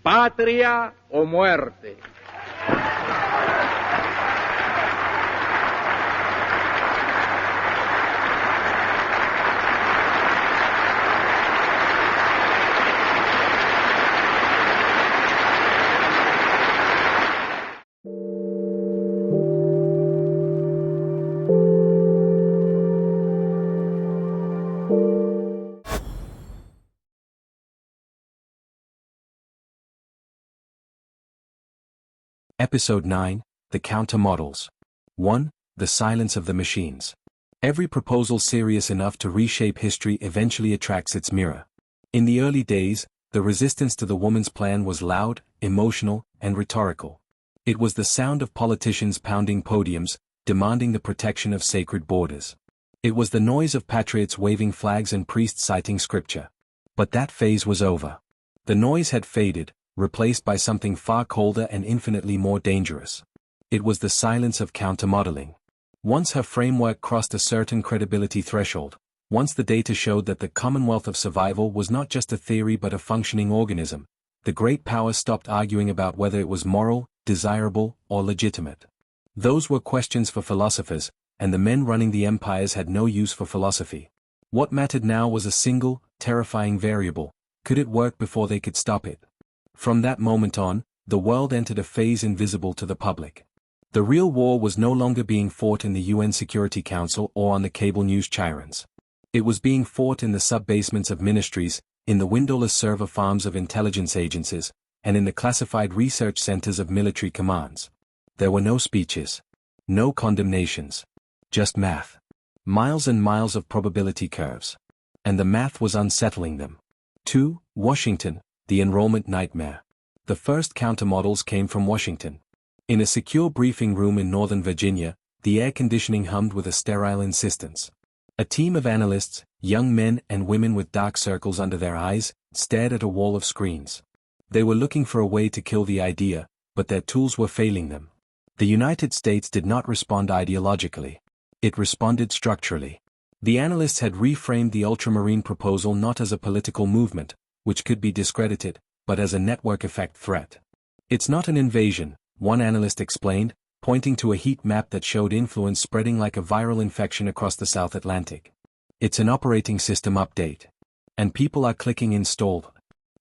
patria o muerte. Episode 9, The Counter-Models. 1. The Silence of the Machines. Every proposal serious enough to reshape history eventually attracts its mirror. In the early days, the resistance to the woman's plan was loud, emotional, and rhetorical. It was the sound of politicians pounding podiums, demanding the protection of sacred borders. It was the noise of patriots waving flags and priests citing scripture. But that phase was over. The noise had faded, replaced by something far colder and infinitely more dangerous. It was the silence of countermodeling. Once her framework crossed a certain credibility threshold, once the data showed that the Commonwealth of Survival was not just a theory but a functioning organism, the great powers stopped arguing about whether it was moral, desirable, or legitimate. Those were questions for philosophers, and the men running the empires had no use for philosophy. What mattered now was a single, terrifying variable: could it work before they could stop it? From that moment on, the world entered a phase invisible to the public. The real war was no longer being fought in the UN Security Council or on the cable news chyrons. It was being fought in the sub-basements of ministries, in the windowless server farms of intelligence agencies, and in the classified research centers of military commands. There were no speeches. No condemnations. Just math. Miles and miles of probability curves. And the math was unsettling them. 2. Washington. The enrollment nightmare. The first countermodels came from Washington. In a secure briefing room in Northern Virginia, the air conditioning hummed with a sterile insistence. A team of analysts, young men and women with dark circles under their eyes, stared at a wall of screens. They were looking for a way to kill the idea, but their tools were failing them. The United States did not respond ideologically. It responded structurally. The analysts had reframed the ultramarine proposal not as a political movement, which could be discredited, but as a network effect threat. It's not an invasion, one analyst explained, pointing to a heat map that showed influence spreading like a viral infection across the South Atlantic. It's an operating system update. And people are clicking install.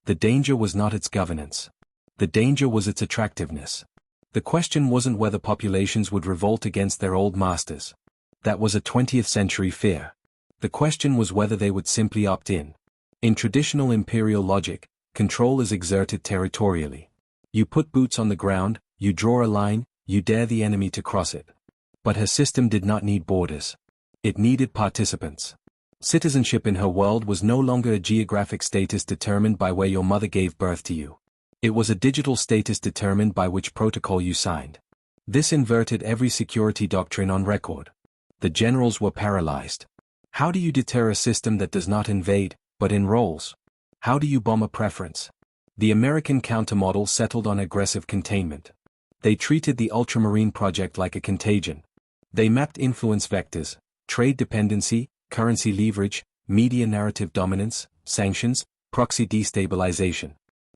The danger was not its governance. The danger was its attractiveness. The question wasn't whether populations would revolt against their old masters. That was a 20th century fear. The question was whether they would simply opt in. In traditional imperial logic, control is exerted territorially. You put boots on the ground, you draw a line, you dare the enemy to cross it. But her system did not need borders. It needed participants. Citizenship in her world was no longer a geographic status determined by where your mother gave birth to you. It was a digital status determined by which protocol you signed. This inverted every security doctrine on record. The generals were paralyzed. How do you deter a system that does not invade, but enrolls? How do you bomb a preference? The American countermodel settled on aggressive containment. They treated the ultramarine project like a contagion. They mapped influence vectors, trade dependency, currency leverage, media narrative dominance, sanctions, proxy destabilization.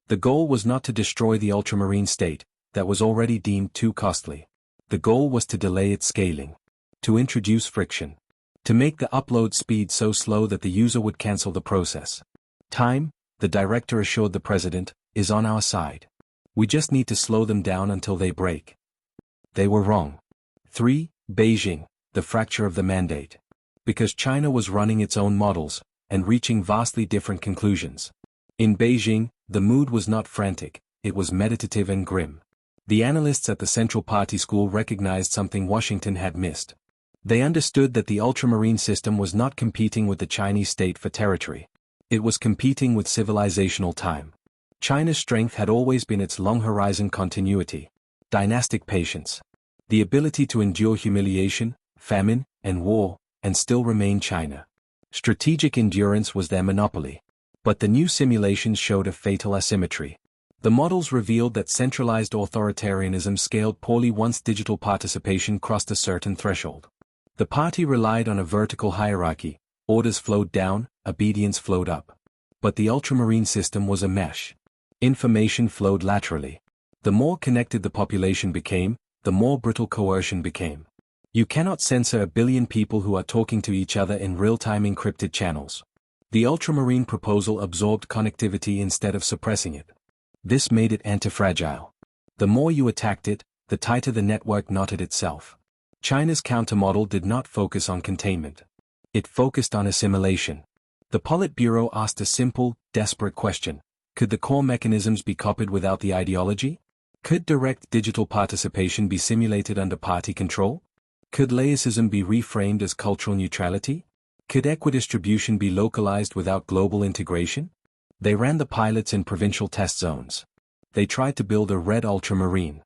The goal was not to destroy the ultramarine state, that was already deemed too costly. The goal was to delay its scaling. To introduce friction. To make the upload speed so slow that the user would cancel the process. Time, the director assured the president, is on our side. We just need to slow them down until they break. They were wrong. 3. Beijing, the fracture of the mandate. Because China was running its own models, and reaching vastly different conclusions. In Beijing, the mood was not frantic, it was meditative and grim. The analysts at the Central Party School recognized something Washington had missed. They understood that the ultramarine system was not competing with the Chinese state for territory. It was competing with civilizational time. China's strength had always been its long-horizon continuity, dynastic patience, the ability to endure humiliation, famine, and war, and still remain China. Strategic endurance was their monopoly. But the new simulations showed a fatal asymmetry. The models revealed that centralized authoritarianism scaled poorly once digital participation crossed a certain threshold. The party relied on a vertical hierarchy, orders flowed down, obedience flowed up. But the ultramarine system was a mesh. Information flowed laterally. The more connected the population became, the more brittle coercion became. You cannot censor a billion people who are talking to each other in real-time encrypted channels. The ultramarine proposal absorbed connectivity instead of suppressing it. This made it antifragile. The more you attacked it, the tighter the network knotted itself. China's countermodel did not focus on containment. It focused on assimilation. The Politburo asked a simple, desperate question. Could the core mechanisms be copied without the ideology? Could direct digital participation be simulated under party control? Could laicism be reframed as cultural neutrality? Could equidistribution be localized without global integration? They ran the pilots in provincial test zones. They tried to build a red ultramarine.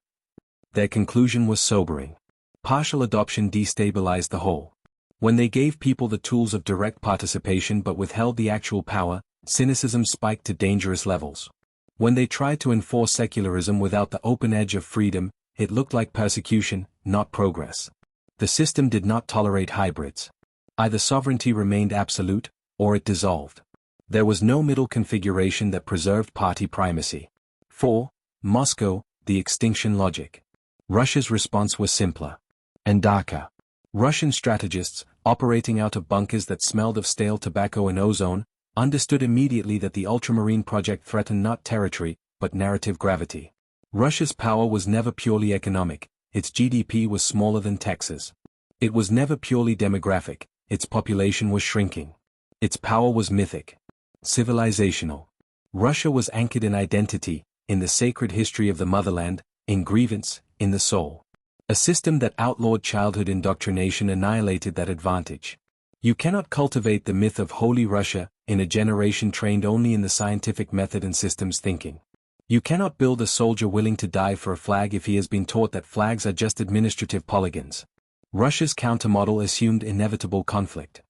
Their conclusion was sobering. Partial adoption destabilized the whole. When they gave people the tools of direct participation but withheld the actual power, cynicism spiked to dangerous levels. When they tried to enforce secularism without the open edge of freedom, it looked like persecution, not progress. The system did not tolerate hybrids. Either sovereignty remained absolute, or it dissolved. There was no middle configuration that preserved party primacy. 4. Moscow, the extinction logic. Russia's response was simpler and darker. Russian strategists, operating out of bunkers that smelled of stale tobacco and ozone, understood immediately that the ultramarine project threatened not territory, but narrative gravity. Russia's power was never purely economic, its GDP was smaller than Texas. It was never purely demographic, its population was shrinking. Its power was mythic. Civilizational. Russia was anchored in identity, in the sacred history of the motherland, in grievance, in the soul. A system that outlawed childhood indoctrination annihilated that advantage. You cannot cultivate the myth of Holy Russia in a generation trained only in the scientific method and systems thinking. You cannot build a soldier willing to die for a flag if he has been taught that flags are just administrative polygons. Russia's countermodel assumed inevitable conflict.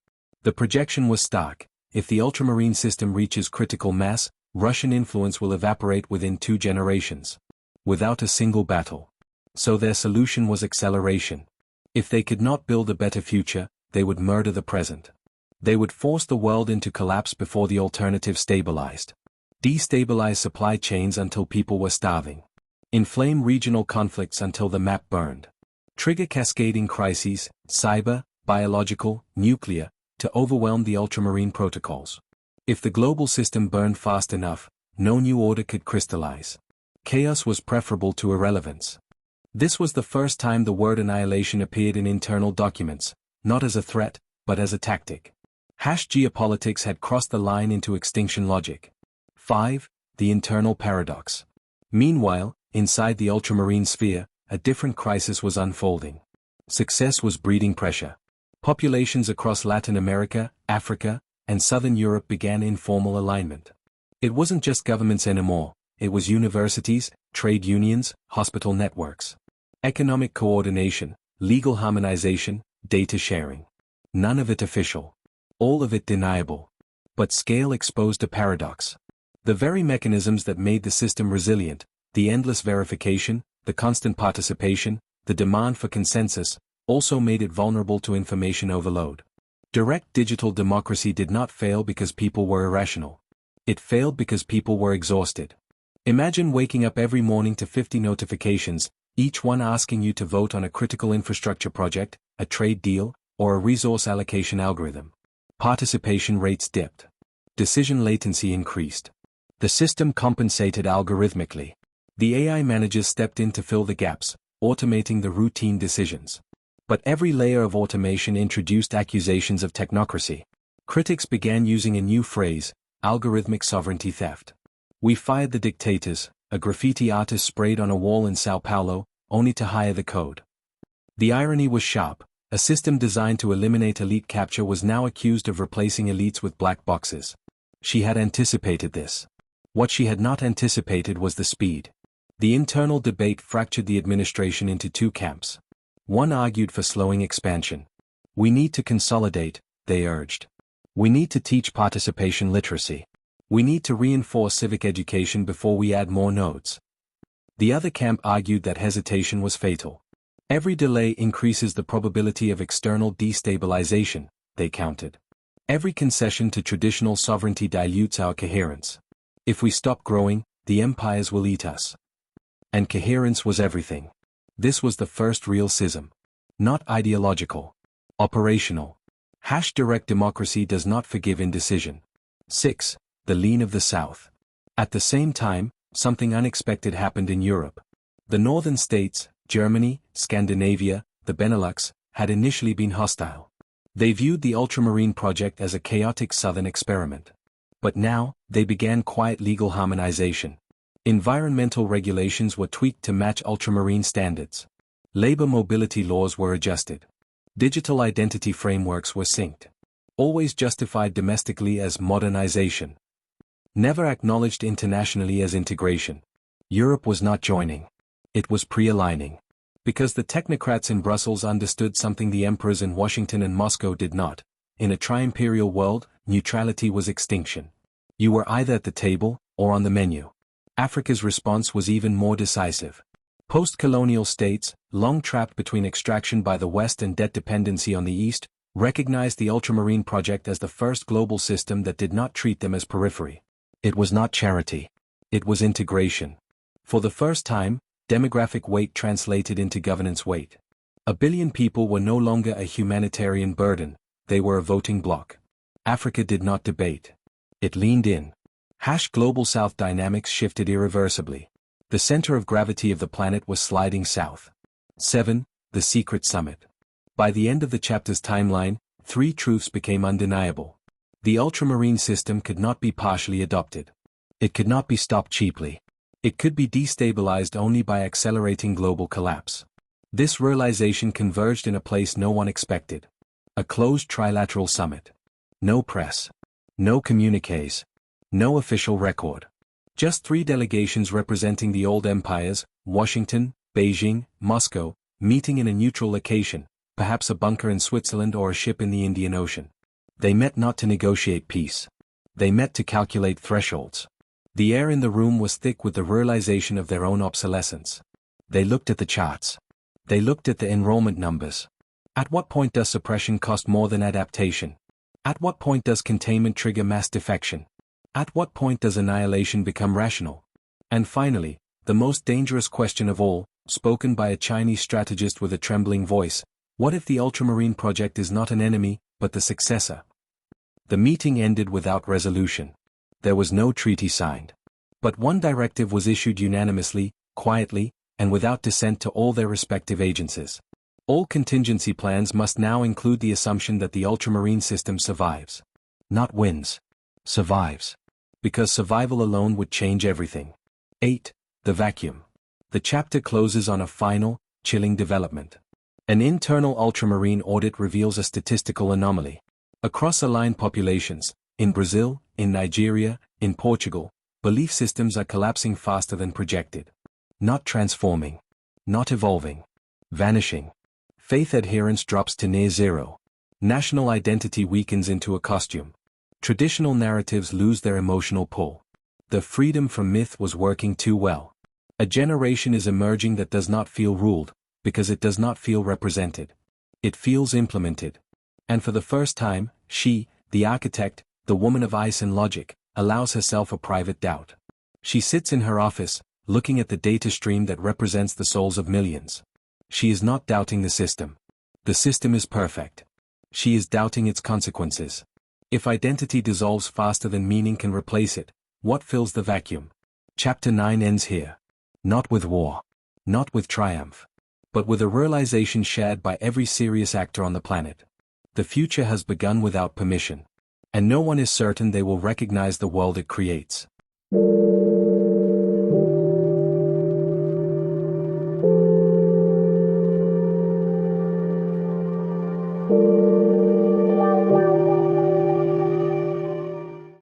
The projection was stark. If the ultramarine system reaches critical mass, Russian influence will evaporate within 2 generations. Without a single battle. So their solution was acceleration. If they could not build a better future, they would murder the present. They would force the world into collapse before the alternative stabilized. Destabilize supply chains until people were starving. Inflame regional conflicts until the map burned. Trigger cascading crises, cyber, biological, nuclear, to overwhelm the ultramarine protocols. If the global system burned fast enough, no new order could crystallize. Chaos was preferable to irrelevance. This was the first time the word annihilation appeared in internal documents, not as a threat, but as a tactic. Geopolitics had crossed the line into extinction logic. 5. The internal paradox. Meanwhile, inside the ultramarine sphere, a different crisis was unfolding. Success was breeding pressure. Populations across Latin America, Africa, and Southern Europe began informal alignment. It wasn't just governments anymore, it was universities, trade unions, hospital networks. Economic coordination, legal harmonization, data sharing. None of it official. All of it deniable. But scale exposed a paradox. The very mechanisms that made the system resilient, the endless verification, the constant participation, the demand for consensus, also made it vulnerable to information overload. Direct digital democracy did not fail because people were irrational. It failed because people were exhausted. Imagine waking up every morning to 50 notifications, each one asking you to vote on a critical infrastructure project, a trade deal, or a resource allocation algorithm. Participation rates dipped. Decision latency increased. The system compensated algorithmically. The AI managers stepped in to fill the gaps, automating the routine decisions. But every layer of automation introduced accusations of technocracy. Critics began using a new phrase, algorithmic sovereignty theft. We fired the dictators, a graffiti artist sprayed on a wall in Sao Paulo, only to hire the code. The irony was sharp. A system designed to eliminate elite capture was now accused of replacing elites with black boxes. She had anticipated this. What she had not anticipated was the speed. The internal debate fractured the administration into 2 camps. One argued for slowing expansion. We need to consolidate, they urged. We need to teach participation literacy. We need to reinforce civic education before we add more nodes. The other camp argued that hesitation was fatal. Every delay increases the probability of external destabilization, they countered. Every concession to traditional sovereignty dilutes our coherence. If we stop growing, the empires will eat us. And coherence was everything. This was the first real schism. Not ideological. Operational. Direct democracy does not forgive indecision. 6. The lean of the South. At the same time, something unexpected happened in Europe. The northern states, Germany, Scandinavia, the Benelux, had initially been hostile. They viewed the ultramarine project as a chaotic southern experiment. But now, they began quiet legal harmonization. Environmental regulations were tweaked to match ultramarine standards. Labor mobility laws were adjusted. Digital identity frameworks were synced. Always justified domestically as modernization. Never acknowledged internationally as integration. Europe was not joining. It was pre-aligning. Because the technocrats in Brussels understood something the emperors in Washington and Moscow did not. In a tri-imperial world, neutrality was extinction. You were either at the table, or on the menu. Africa's response was even more decisive. Post-colonial states, long trapped between extraction by the West and debt dependency on the East, recognized the ultramarine project as the first global system that did not treat them as periphery. It was not charity. It was integration. For the first time, demographic weight translated into governance weight. 1 billion people were no longer a humanitarian burden, they were a voting bloc. Africa did not debate. It leaned in. Global South dynamics shifted irreversibly. The center of gravity of the planet was sliding south. 7. The Secret Summit. By the end of the chapter's timeline, 3 truths became undeniable. The ultramarine system could not be partially adopted. It could not be stopped cheaply. It could be destabilized only by accelerating global collapse. This realization converged in a place no one expected. A closed trilateral summit. No press. No communiques. No official record. Just 3 delegations representing the old empires, Washington, Beijing, Moscow, meeting in a neutral location, perhaps a bunker in Switzerland or a ship in the Indian Ocean. They met not to negotiate peace. They met to calculate thresholds. The air in the room was thick with the realization of their own obsolescence. They looked at the charts. They looked at the enrollment numbers. At what point does suppression cost more than adaptation? At what point does containment trigger mass defection? At what point does annihilation become rational? And finally, the most dangerous question of all, spoken by a Chinese strategist with a trembling voice, what if the ultramarine project is not an enemy, but the successor? The meeting ended without resolution. There was no treaty signed. But one directive was issued unanimously, quietly, and without dissent to all their respective agencies. All contingency plans must now include the assumption that the ultramarine system survives. Not wins. Survives. Because survival alone would change everything. 8. The vacuum. The chapter closes on a final, chilling development. An internal ultramarine audit reveals a statistical anomaly. Across aligned populations, in Brazil, in Nigeria, in Portugal, belief systems are collapsing faster than projected. Not transforming. Not evolving. Vanishing. Faith adherence drops to near zero. National identity weakens into a costume. Traditional narratives lose their emotional pull. The freedom from myth was working too well. A generation is emerging that does not feel ruled, because it does not feel represented. It feels implemented. And for the first time, she, the architect, the woman of ice and logic, allows herself a private doubt. She sits in her office, looking at the data stream that represents the souls of millions. She is not doubting the system. The system is perfect. She is doubting its consequences. If identity dissolves faster than meaning can replace it, what fills the vacuum? Chapter 9 ends here. Not with war. Not with triumph. But with a realization shared by every serious actor on the planet. The future has begun without permission. And no one is certain they will recognize the world it creates.